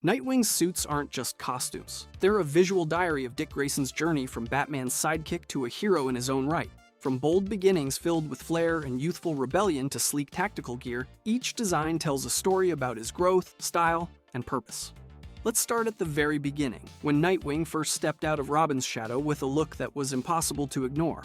Nightwing's suits aren't just costumes. They're a visual diary of Dick Grayson's journey from Batman's sidekick to a hero in his own right. From bold beginnings filled with flair and youthful rebellion to sleek tactical gear, each design tells a story about his growth, style, and purpose. Let's start at the very beginning, when Nightwing first stepped out of Robin's shadow with a look that was impossible to ignore.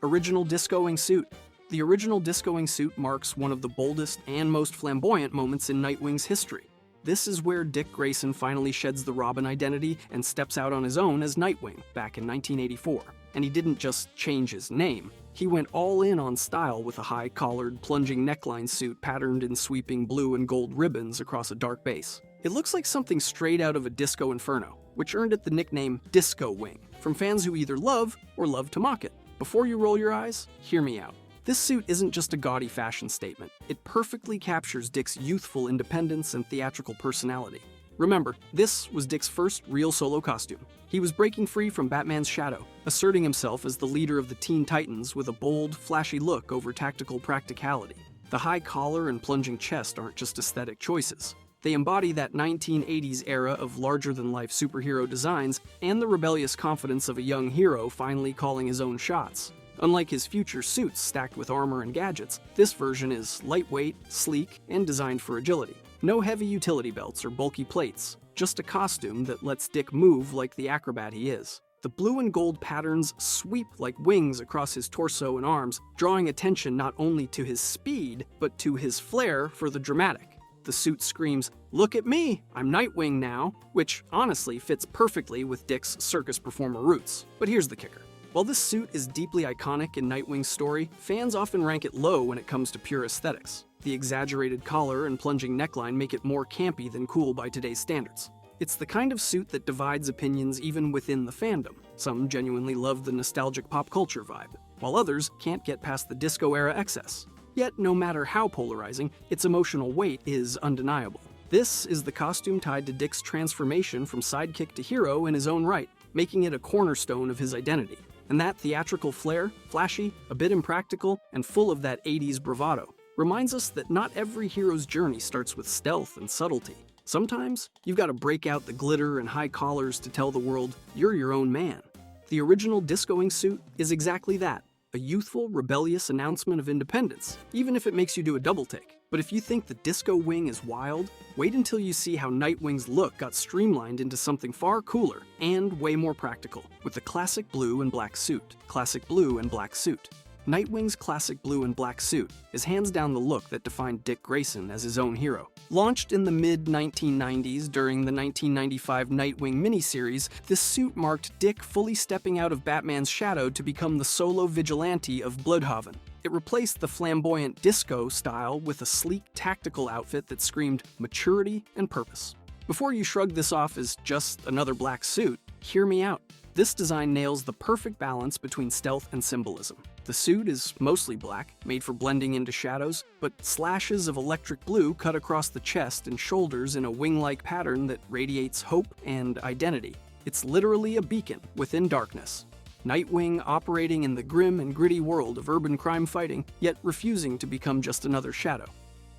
Original discoing suit. The original discoing suit marks one of the boldest and most flamboyant moments in Nightwing's history. This is where Dick Grayson finally sheds the Robin identity and steps out on his own as Nightwing back in 1984. And he didn't just change his name. He went all in on style with a high-collared, plunging neckline suit patterned in sweeping blue and gold ribbons across a dark base. It looks like something straight out of a disco inferno, which earned it the nickname Disco Wing, from fans who either love or love to mock it. Before you roll your eyes, hear me out. This suit isn't just a gaudy fashion statement. It perfectly captures Dick's youthful independence and theatrical personality. Remember, this was Dick's first real solo costume. He was breaking free from Batman's shadow, asserting himself as the leader of the Teen Titans with a bold, flashy look over tactical practicality. The high collar and plunging chest aren't just aesthetic choices. They embody that 1980s era of larger-than-life superhero designs and the rebellious confidence of a young hero finally calling his own shots. Unlike his future suits stacked with armor and gadgets, this version is lightweight, sleek, and designed for agility. No heavy utility belts or bulky plates, just a costume that lets Dick move like the acrobat he is. The blue and gold patterns sweep like wings across his torso and arms, drawing attention not only to his speed, but to his flair for the dramatic. The suit screams, "Look at me, I'm Nightwing now," which honestly fits perfectly with Dick's circus performer roots. But here's the kicker. While this suit is deeply iconic in Nightwing's story, fans often rank it low when it comes to pure aesthetics. The exaggerated collar and plunging neckline make it more campy than cool by today's standards. It's the kind of suit that divides opinions even within the fandom. Some genuinely love the nostalgic pop culture vibe, while others can't get past the disco-era excess. Yet, no matter how polarizing, its emotional weight is undeniable. This is the costume tied to Dick's transformation from sidekick to hero in his own right, making it a cornerstone of his identity. And that theatrical flair, flashy, a bit impractical, and full of that 80s bravado, reminds us that not every hero's journey starts with stealth and subtlety. Sometimes, you've got to break out the glitter and high collars to tell the world you're your own man. The original discoing suit is exactly that, a youthful, rebellious announcement of independence, even if it makes you do a double take. But if you think the Disco Wing is wild, wait until you see how Nightwing's look got streamlined into something far cooler and way more practical, with the classic blue and black suit. Classic blue and black suit. Nightwing's classic blue and black suit is hands down the look that defined Dick Grayson as his own hero. Launched in the mid-1990s during the 1995 Nightwing miniseries, this suit marked Dick fully stepping out of Batman's shadow to become the solo vigilante of Bloodhaven. It replaced the flamboyant disco style with a sleek, tactical outfit that screamed maturity and purpose. Before you shrug this off as just another black suit, hear me out. This design nails the perfect balance between stealth and symbolism. The suit is mostly black, made for blending into shadows, but slashes of electric blue cut across the chest and shoulders in a wing-like pattern that radiates hope and identity. It's literally a beacon within darkness. Nightwing operating in the grim and gritty world of urban crime fighting, yet refusing to become just another shadow.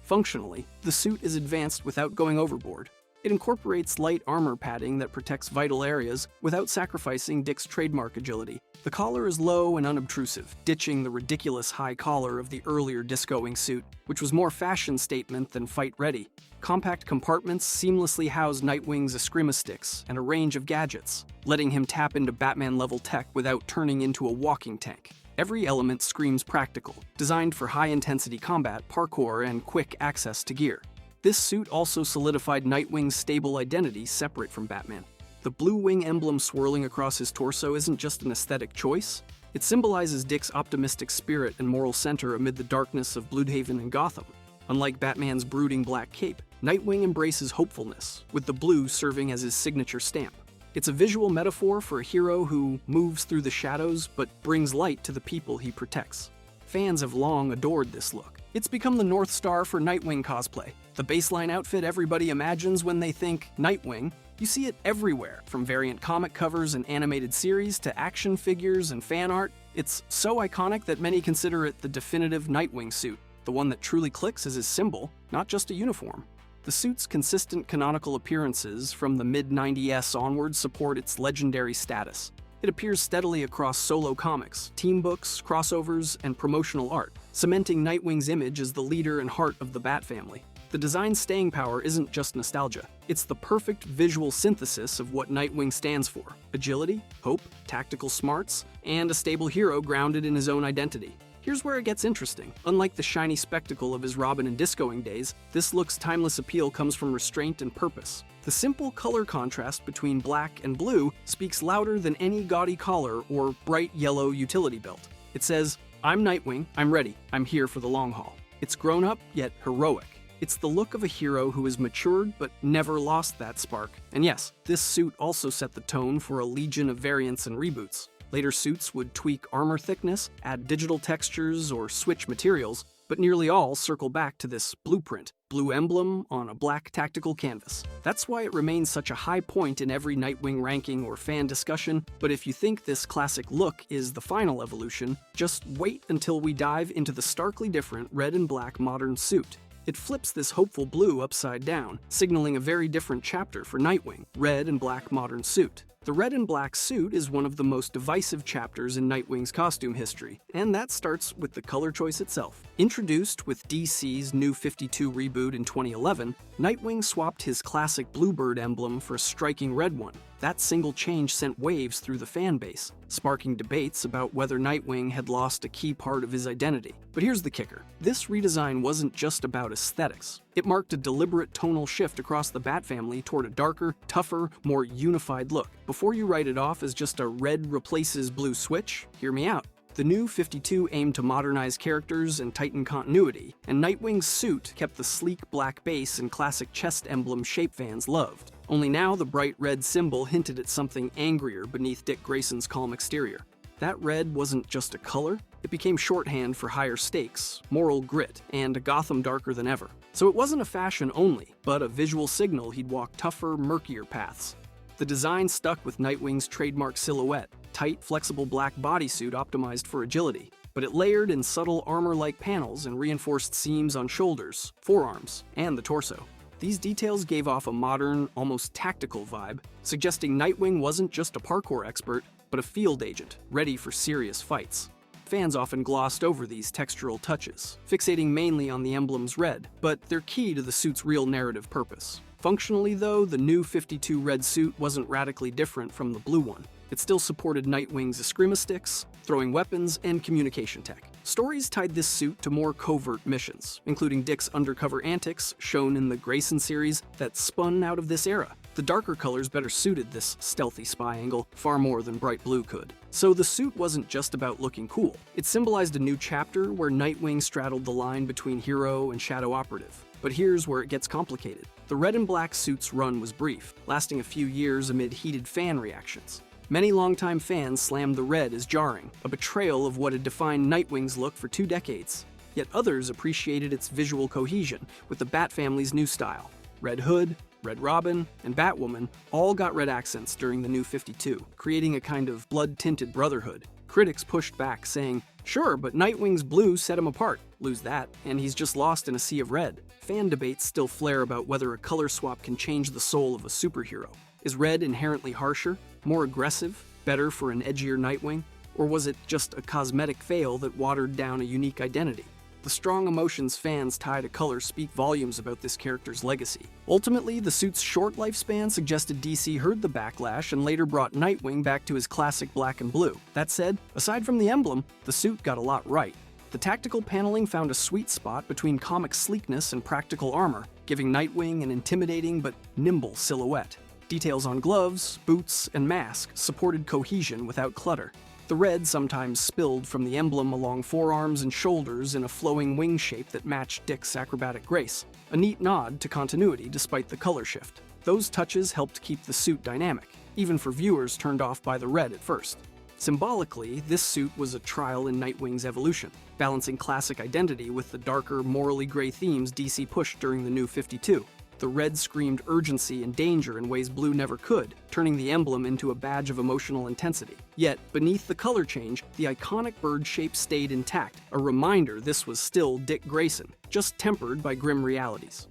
Functionally, the suit is advanced without going overboard. It incorporates light armor padding that protects vital areas without sacrificing Dick's trademark agility. The collar is low and unobtrusive, ditching the ridiculous high collar of the earlier discoing suit, which was more fashion statement than fight-ready. Compact compartments seamlessly house Nightwing's eskrima sticks and a range of gadgets, letting him tap into Batman-level tech without turning into a walking tank. Every element screams practical, designed for high-intensity combat, parkour, and quick access to gear. This suit also solidified Nightwing's stable identity separate from Batman. The blue wing emblem swirling across his torso isn't just an aesthetic choice. It symbolizes Dick's optimistic spirit and moral center amid the darkness of Bloodhaven and Gotham. Unlike Batman's brooding black cape, Nightwing embraces hopefulness, with the blue serving as his signature stamp. It's a visual metaphor for a hero who moves through the shadows but brings light to the people he protects. Fans have long adored this look. It's become the North Star for Nightwing cosplay. The baseline outfit everybody imagines when they think Nightwing. You see it everywhere, from variant comic covers and animated series to action figures and fan art. It's so iconic that many consider it the definitive Nightwing suit, the one that truly clicks as his symbol, not just a uniform. The suit's consistent canonical appearances from the mid-90s onwards support its legendary status. It appears steadily across solo comics, team books, crossovers, and promotional art, cementing Nightwing's image as the leader and heart of the Bat family. The design's staying power isn't just nostalgia, it's the perfect visual synthesis of what Nightwing stands for: agility, hope, tactical smarts, and a stable hero grounded in his own identity. Here's where it gets interesting. Unlike the shiny spectacle of his Robin and discoing days, this look's timeless appeal comes from restraint and purpose. The simple color contrast between black and blue speaks louder than any gaudy collar or bright yellow utility belt. It says, "I'm Nightwing, I'm ready, I'm here for the long haul." It's grown up, yet heroic. It's the look of a hero who has matured but never lost that spark. And yes, this suit also set the tone for a legion of variants and reboots. Later suits would tweak armor thickness, add digital textures, or switch materials, but nearly all circle back to this blueprint: blue emblem on a black tactical canvas. That's why it remains such a high point in every Nightwing ranking or fan discussion, but if you think this classic look is the final evolution, just wait until we dive into the starkly different red and black modern suit. It flips this hopeful blue upside down, signaling a very different chapter for Nightwing: red and black modern suit. The red and black suit is one of the most divisive chapters in Nightwing's costume history, and that starts with the color choice itself. Introduced with DC's New 52 reboot in 2011, Nightwing swapped his classic bluebird emblem for a striking red one. That single change sent waves through the fan base, sparking debates about whether Nightwing had lost a key part of his identity. But here's the kicker: this redesign wasn't just about aesthetics. It marked a deliberate tonal shift across the Bat family toward a darker, tougher, more unified look. Before you write it off as just a red replaces blue switch, hear me out. The New 52 aimed to modernize characters and tighten continuity, and Nightwing's suit kept the sleek black base and classic chest emblem shape fans loved. Only now the bright red symbol hinted at something angrier beneath Dick Grayson's calm exterior. That red wasn't just a color, it became shorthand for higher stakes, moral grit, and a Gotham darker than ever. So it wasn't a fashion only, but a visual signal he'd walk tougher, murkier paths. The design stuck with Nightwing's trademark silhouette: tight, flexible black bodysuit optimized for agility, but it layered in subtle armor-like panels and reinforced seams on shoulders, forearms, and the torso. These details gave off a modern, almost tactical vibe, suggesting Nightwing wasn't just a parkour expert, but a field agent, ready for serious fights. Fans often glossed over these textural touches, fixating mainly on the emblem's red, but they're key to the suit's real narrative purpose. Functionally, though, the New 52 red suit wasn't radically different from the blue one. It still supported Nightwing's eskrima sticks, throwing weapons, and communication tech. Stories tied this suit to more covert missions, including Dick's undercover antics, shown in the Grayson series, that spun out of this era. The darker colors better suited this stealthy spy angle far more than bright blue could. So the suit wasn't just about looking cool. It symbolized a new chapter where Nightwing straddled the line between hero and shadow operative. But here's where it gets complicated. The red and black suit's run was brief, lasting a few years amid heated fan reactions. Many longtime fans slammed the red as jarring, a betrayal of what had defined Nightwing's look for 2 decades. Yet others appreciated its visual cohesion with the Bat family's new style. Red Hood, Red Robin, and Batwoman all got red accents during the New 52, creating a kind of blood-tinted brotherhood. Critics pushed back, saying, "Sure, but Nightwing's blue set him apart. Lose that, and he's just lost in a sea of red." Fan debates still flare about whether a color swap can change the soul of a superhero. Is red inherently harsher, more aggressive, better for an edgier Nightwing? Or was it just a cosmetic fail that watered down a unique identity? The strong emotions fans tie to color speak volumes about this character's legacy. Ultimately, the suit's short lifespan suggested DC heard the backlash and later brought Nightwing back to his classic black and blue. That said, aside from the emblem, the suit got a lot right. The tactical paneling found a sweet spot between comic sleekness and practical armor, giving Nightwing an intimidating but nimble silhouette. Details on gloves, boots, and mask supported cohesion without clutter. The red sometimes spilled from the emblem along forearms and shoulders in a flowing wing shape that matched Dick's acrobatic grace, a neat nod to continuity despite the color shift. Those touches helped keep the suit dynamic, even for viewers turned off by the red at first. Symbolically, this suit was a trial in Nightwing's evolution, balancing classic identity with the darker, morally gray themes DC pushed during the New 52. The red screamed urgency and danger in ways blue never could, turning the emblem into a badge of emotional intensity. Yet, beneath the color change, the iconic bird shape stayed intact, a reminder this was still Dick Grayson, just tempered by grim realities.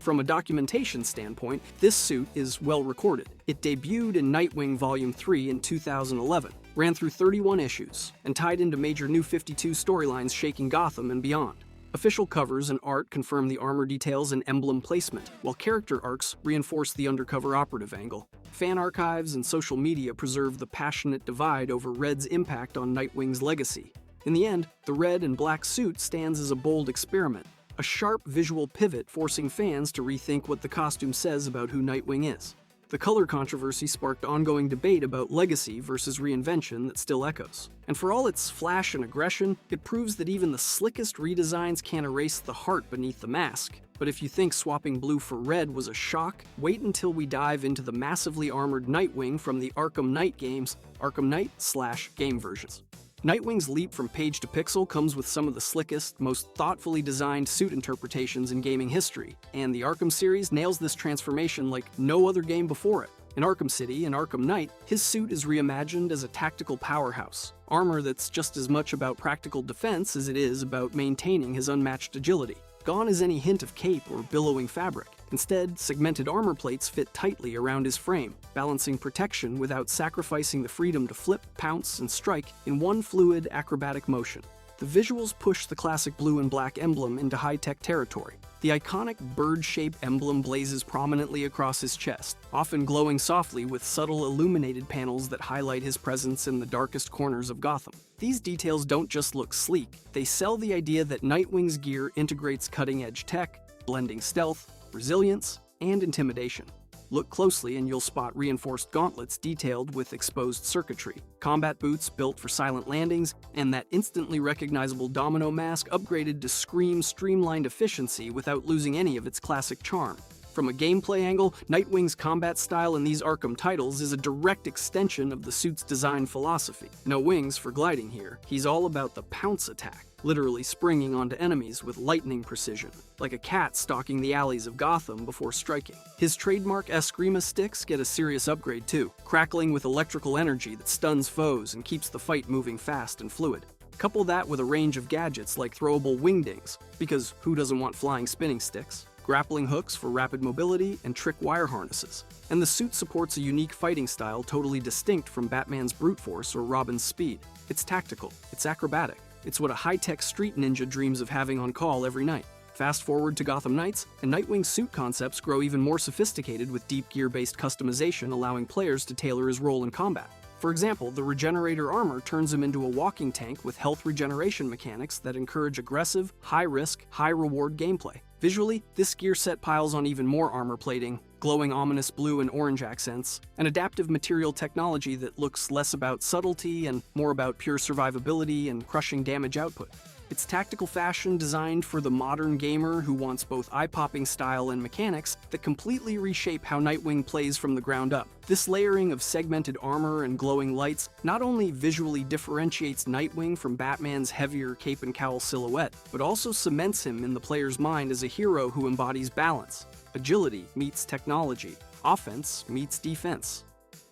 From a documentation standpoint, this suit is well recorded. It debuted in Nightwing Volume 3 in 2011, ran through 31 issues, and tied into major New 52 storylines shaking Gotham and beyond. Official covers and art confirm the armor details and emblem placement, while character arcs reinforce the undercover operative angle. Fan archives and social media preserve the passionate divide over Red's impact on Nightwing's legacy. In the end, the red and black suit stands as a bold experiment, a sharp visual pivot forcing fans to rethink what the costume says about who Nightwing is. The color controversy sparked ongoing debate about legacy versus reinvention that still echoes. And for all its flash and aggression, it proves that even the slickest redesigns can't erase the heart beneath the mask. But if you think swapping blue for red was a shock, wait until we dive into the massively armored Nightwing from the Arkham Knight games, Arkham Knight/game versions. Nightwing's leap from page to pixel comes with some of the slickest, most thoughtfully designed suit interpretations in gaming history, and the Arkham series nails this transformation like no other game before it. In Arkham City and Arkham Knight, his suit is reimagined as a tactical powerhouse, armor that's just as much about practical defense as it is about maintaining his unmatched agility. Gone is any hint of cape or billowing fabric. Instead, segmented armor plates fit tightly around his frame, balancing protection without sacrificing the freedom to flip, pounce, and strike in one fluid, acrobatic motion. The visuals push the classic blue and black emblem into high-tech territory. The iconic bird-shaped emblem blazes prominently across his chest, often glowing softly with subtle illuminated panels that highlight his presence in the darkest corners of Gotham. These details don't just look sleek, they sell the idea that Nightwing's gear integrates cutting-edge tech, blending stealth, resilience, and intimidation. Look closely and you'll spot reinforced gauntlets detailed with exposed circuitry, combat boots built for silent landings, and that instantly recognizable domino mask upgraded to scream streamlined efficiency without losing any of its classic charm. From a gameplay angle, Nightwing's combat style in these Arkham titles is a direct extension of the suit's design philosophy. No wings for gliding here, he's all about the pounce attack, literally springing onto enemies with lightning precision, like a cat stalking the alleys of Gotham before striking. His trademark Eskrima sticks get a serious upgrade too, crackling with electrical energy that stuns foes and keeps the fight moving fast and fluid. Couple that with a range of gadgets like throwable wingdings, because who doesn't want flying spinning sticks? Grappling hooks for rapid mobility, and trick wire harnesses. And the suit supports a unique fighting style totally distinct from Batman's brute force or Robin's speed. It's tactical, it's acrobatic, it's what a high-tech street ninja dreams of having on call every night. Fast forward to Gotham Knights, and Nightwing's suit concepts grow even more sophisticated with deep gear-based customization allowing players to tailor his role in combat. For example, the Regenerator armor turns him into a walking tank with health regeneration mechanics that encourage aggressive, high-risk, high-reward gameplay. Visually, this gear set piles on even more armor plating, glowing ominous blue and orange accents, and adaptive material technology that looks less about subtlety and more about pure survivability and crushing damage output. It's tactical fashion designed for the modern gamer who wants both eye-popping style and mechanics that completely reshape how Nightwing plays from the ground up. This layering of segmented armor and glowing lights not only visually differentiates Nightwing from Batman's heavier cape and cowl silhouette, but also cements him in the player's mind as a hero who embodies balance. Agility meets technology. Offense meets defense.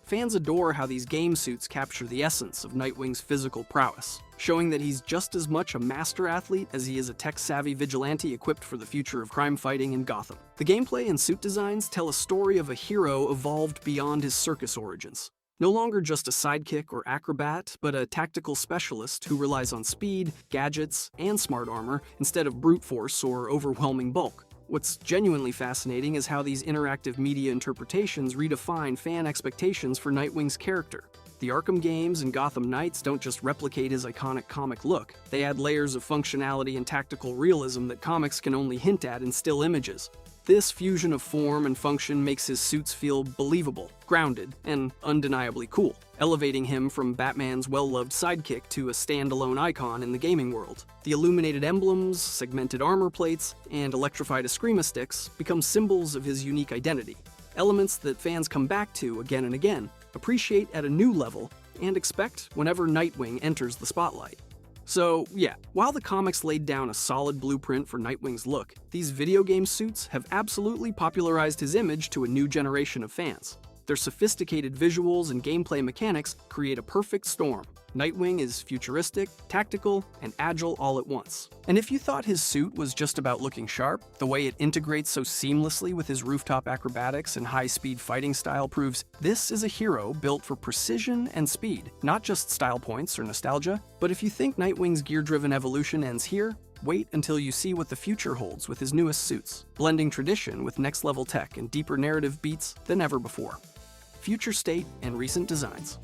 Fans adore how these game suits capture the essence of Nightwing's physical prowess, showing that he's just as much a master athlete as he is a tech-savvy vigilante equipped for the future of crime fighting in Gotham. The gameplay and suit designs tell a story of a hero evolved beyond his circus origins. No longer just a sidekick or acrobat, but a tactical specialist who relies on speed, gadgets, and smart armor instead of brute force or overwhelming bulk. What's genuinely fascinating is how these interactive media interpretations redefine fan expectations for Nightwing's character. The Arkham games and Gotham Knights don't just replicate his iconic comic look, they add layers of functionality and tactical realism that comics can only hint at in still images. This fusion of form and function makes his suits feel believable, grounded, and undeniably cool, elevating him from Batman's well-loved sidekick to a standalone icon in the gaming world. The illuminated emblems, segmented armor plates, and electrified Eskrima sticks become symbols of his unique identity, elements that fans come back to again and again, appreciate at a new level, and expect whenever Nightwing enters the spotlight. So yeah, while the comics laid down a solid blueprint for Nightwing's look, these video game suits have absolutely popularized his image to a new generation of fans. Their sophisticated visuals and gameplay mechanics create a perfect storm. Nightwing is futuristic, tactical, and agile all at once. And if you thought his suit was just about looking sharp, the way it integrates so seamlessly with his rooftop acrobatics and high-speed fighting style proves this is a hero built for precision and speed, not just style points or nostalgia. But if you think Nightwing's gear-driven evolution ends here, wait until you see what the future holds with his newest suits, blending tradition with next-level tech and deeper narrative beats than ever before. Future state and recent designs.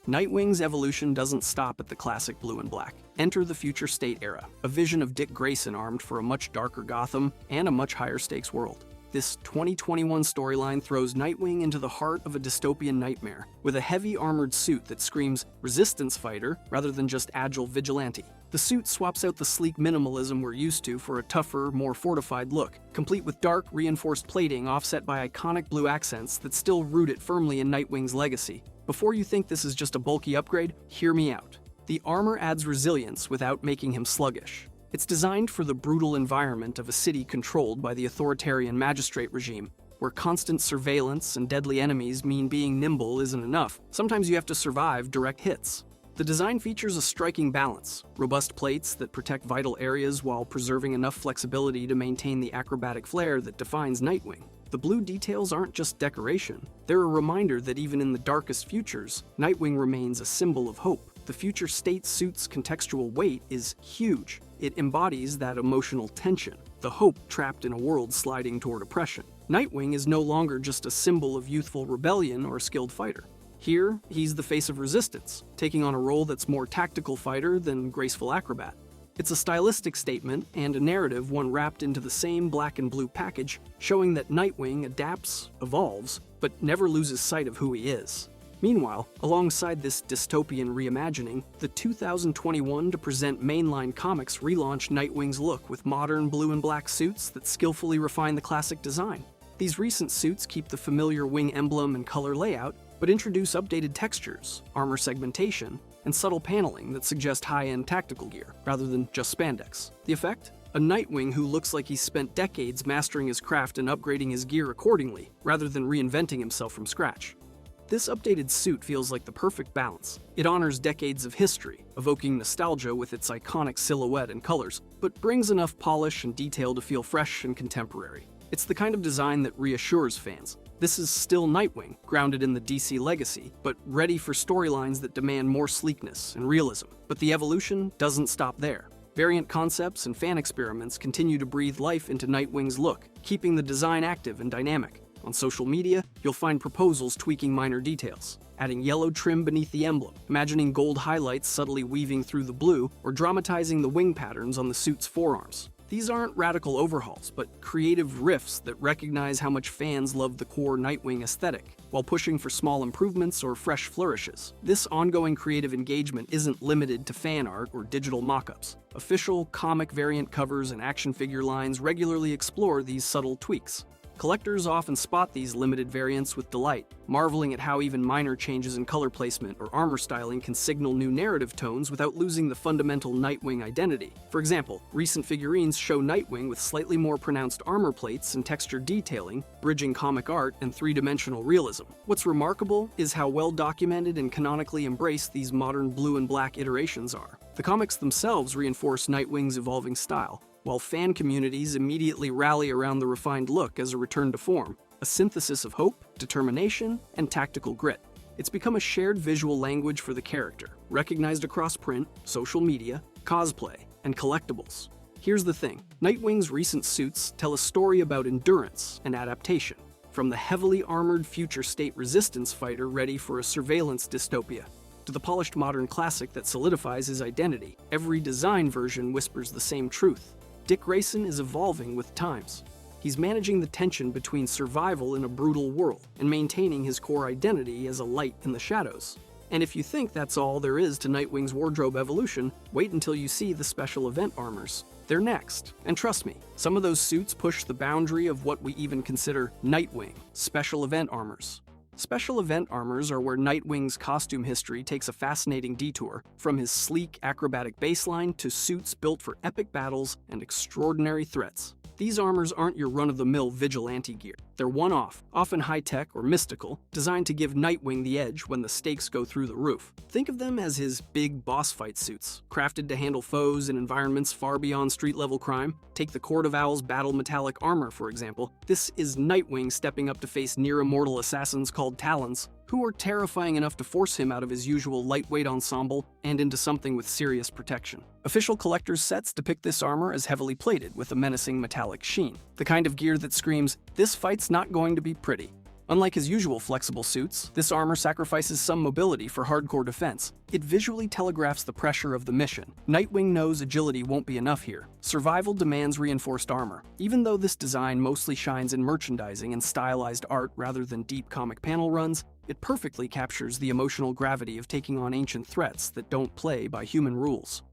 Nightwing's evolution doesn't stop at the classic blue and black. Enter the future state era, a vision of Dick Grayson armed for a much darker Gotham and a much higher stakes world. This 2021 storyline throws Nightwing into the heart of a dystopian nightmare, with a heavy armored suit that screams resistance fighter rather than just agile vigilante. The suit swaps out the sleek minimalism we're used to for a tougher, more fortified look, complete with dark, reinforced plating offset by iconic blue accents that still root it firmly in Nightwing's legacy. Before you think this is just a bulky upgrade, hear me out. The armor adds resilience without making him sluggish. It's designed for the brutal environment of a city controlled by the authoritarian magistrate regime, where constant surveillance and deadly enemies mean being nimble isn't enough. Sometimes you have to survive direct hits. The design features a striking balance, robust plates that protect vital areas while preserving enough flexibility to maintain the acrobatic flair that defines Nightwing. The blue details aren't just decoration, they're a reminder that even in the darkest futures, Nightwing remains a symbol of hope. The future state suit's contextual weight is huge. It embodies that emotional tension, the hope trapped in a world sliding toward oppression. Nightwing is no longer just a symbol of youthful rebellion or a skilled fighter. Here, he's the face of resistance, taking on a role that's more tactical fighter than graceful acrobat. It's a stylistic statement and a narrative one wrapped into the same black and blue package, showing that Nightwing adapts, evolves, but never loses sight of who he is. Meanwhile, alongside this dystopian reimagining, the 2021 to present mainline comics relaunched Nightwing's look with modern blue and black suits that skillfully refine the classic design. These recent suits keep the familiar wing emblem and color layout, but introduce updated textures, armor segmentation, and subtle paneling that suggest high-end tactical gear, rather than just spandex. The effect? A Nightwing who looks like he's spent decades mastering his craft and upgrading his gear accordingly, rather than reinventing himself from scratch. This updated suit feels like the perfect balance. It honors decades of history, evoking nostalgia with its iconic silhouette and colors, but brings enough polish and detail to feel fresh and contemporary. It's the kind of design that reassures fans. This is still Nightwing, grounded in the DC legacy, but ready for storylines that demand more sleekness and realism. But the evolution doesn't stop there. Variant concepts and fan experiments continue to breathe life into Nightwing's look, keeping the design active and dynamic. On social media, you'll find proposals tweaking minor details, adding yellow trim beneath the emblem, imagining gold highlights subtly weaving through the blue, or dramatizing the wing patterns on the suit's forearms. These aren't radical overhauls, but creative riffs that recognize how much fans love the core Nightwing aesthetic, while pushing for small improvements or fresh flourishes. This ongoing creative engagement isn't limited to fan art or digital mock-ups. Official comic variant covers and action figure lines regularly explore these subtle tweaks. Collectors often spot these limited variants with delight, marveling at how even minor changes in color placement or armor styling can signal new narrative tones without losing the fundamental Nightwing identity. For example, recent figurines show Nightwing with slightly more pronounced armor plates and textured detailing, bridging comic art and three-dimensional realism. What's remarkable is how well documented and canonically embraced these modern blue and black iterations are. The comics themselves reinforce Nightwing's evolving style, while fan communities immediately rally around the refined look as a return to form, a synthesis of hope, determination, and tactical grit. It's become a shared visual language for the character, recognized across print, social media, cosplay, and collectibles. Here's the thing, Nightwing's recent suits tell a story about endurance and adaptation, from the heavily armored future state resistance fighter ready for a surveillance dystopia, to the polished modern classic that solidifies his identity. Every design version whispers the same truth. Dick Grayson is evolving with times. He's managing the tension between survival in a brutal world and maintaining his core identity as a light in the shadows. And if you think that's all there is to Nightwing's wardrobe evolution, wait until you see the special event armors. They're next. And trust me, some of those suits push the boundary of what we even consider Nightwing special event armors. Special event armors are where Nightwing's costume history takes a fascinating detour, from his sleek, acrobatic baseline to suits built for epic battles and extraordinary threats. These armors aren't your run-of-the-mill vigilante gear. They're one-off, often high-tech or mystical, designed to give Nightwing the edge when the stakes go through the roof. Think of them as his big boss fight suits, crafted to handle foes in environments far beyond street-level crime. Take the Court of Owls battle metallic armor, for example. This is Nightwing stepping up to face near-immortal assassins called Talons, who are terrifying enough to force him out of his usual lightweight ensemble and into something with serious protection. Official collector's sets depict this armor as heavily plated with a menacing metallic sheen, the kind of gear that screams, "This fight's not going to be pretty." Unlike his usual flexible suits, this armor sacrifices some mobility for hardcore defense. It visually telegraphs the pressure of the mission. Nightwing knows agility won't be enough here. Survival demands reinforced armor. Even though this design mostly shines in merchandising and stylized art rather than deep comic panel runs, it perfectly captures the emotional gravity of taking on ancient threats that don't play by human rules.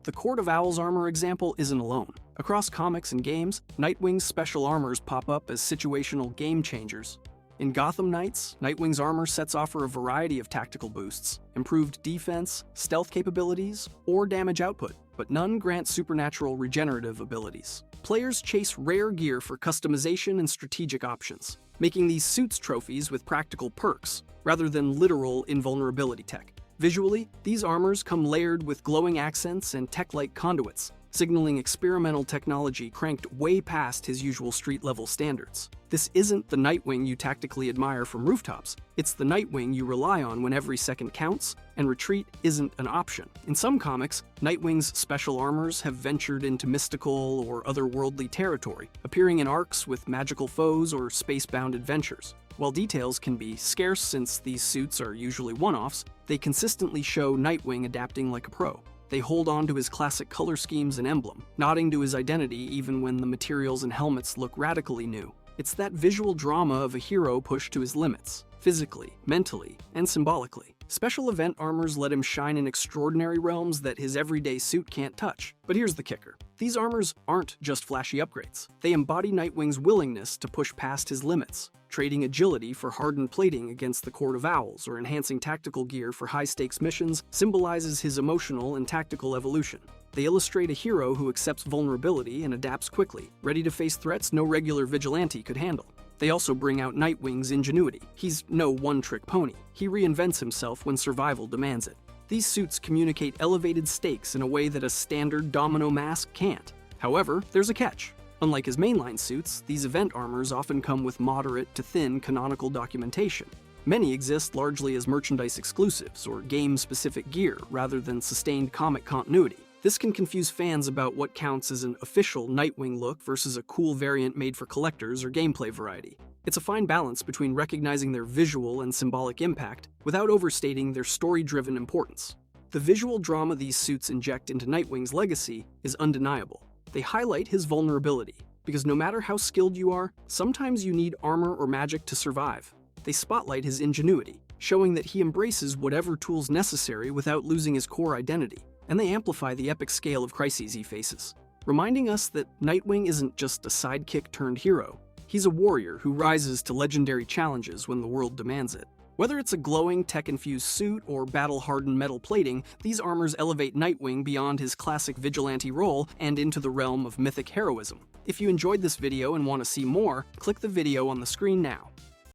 The Court of Owls armor example isn't alone. Across comics and games, Nightwing's special armors pop up as situational game changers. In Gotham Knights, Nightwing's armor sets offer a variety of tactical boosts, improved defense, stealth capabilities, or damage output, but none grant supernatural regenerative abilities. Players chase rare gear for customization and strategic options, making these suits trophies with practical perks, rather than literal invulnerability tech. Visually, these armors come layered with glowing accents and tech-like conduits, signaling experimental technology cranked way past his usual street-level standards. This isn't the Nightwing you tactically admire from rooftops. It's the Nightwing you rely on when every second counts, and retreat isn't an option. In some comics, Nightwing's special armors have ventured into mystical or otherworldly territory, appearing in arcs with magical foes or space-bound adventures. While details can be scarce since these suits are usually one-offs, they consistently show Nightwing adapting like a pro. They hold on to his classic color schemes and emblem, nodding to his identity even when the materials and helmets look radically new. It's that visual drama of a hero pushed to his limits, physically, mentally, and symbolically. Special event armors let him shine in extraordinary realms that his everyday suit can't touch. But here's the kicker. These armors aren't just flashy upgrades. They embody Nightwing's willingness to push past his limits, trading agility for hardened plating against the Court of Owls or enhancing tactical gear for high-stakes missions symbolizes his emotional and tactical evolution. They illustrate a hero who accepts vulnerability and adapts quickly, ready to face threats no regular vigilante could handle. They also bring out Nightwing's ingenuity. He's no one-trick pony. He reinvents himself when survival demands it. These suits communicate elevated stakes in a way that a standard domino mask can't. However, there's a catch. Unlike his mainline suits, these event armors often come with moderate to thin canonical documentation. Many exist largely as merchandise exclusives or game-specific gear rather than sustained comic continuity. This can confuse fans about what counts as an official Nightwing look versus a cool variant made for collectors or gameplay variety. It's a fine balance between recognizing their visual and symbolic impact without overstating their story-driven importance. The visual drama these suits inject into Nightwing's legacy is undeniable. They highlight his vulnerability, because no matter how skilled you are, sometimes you need armor or magic to survive. They spotlight his ingenuity, showing that he embraces whatever tools necessary without losing his core identity. And they amplify the epic scale of crises he faces, reminding us that Nightwing isn't just a sidekick turned hero. He's a warrior who rises to legendary challenges when the world demands it. Whether it's a glowing tech-infused suit or battle-hardened metal plating, these armors elevate Nightwing beyond his classic vigilante role and into the realm of mythic heroism. If you enjoyed this video and want to see more, click the video on the screen now.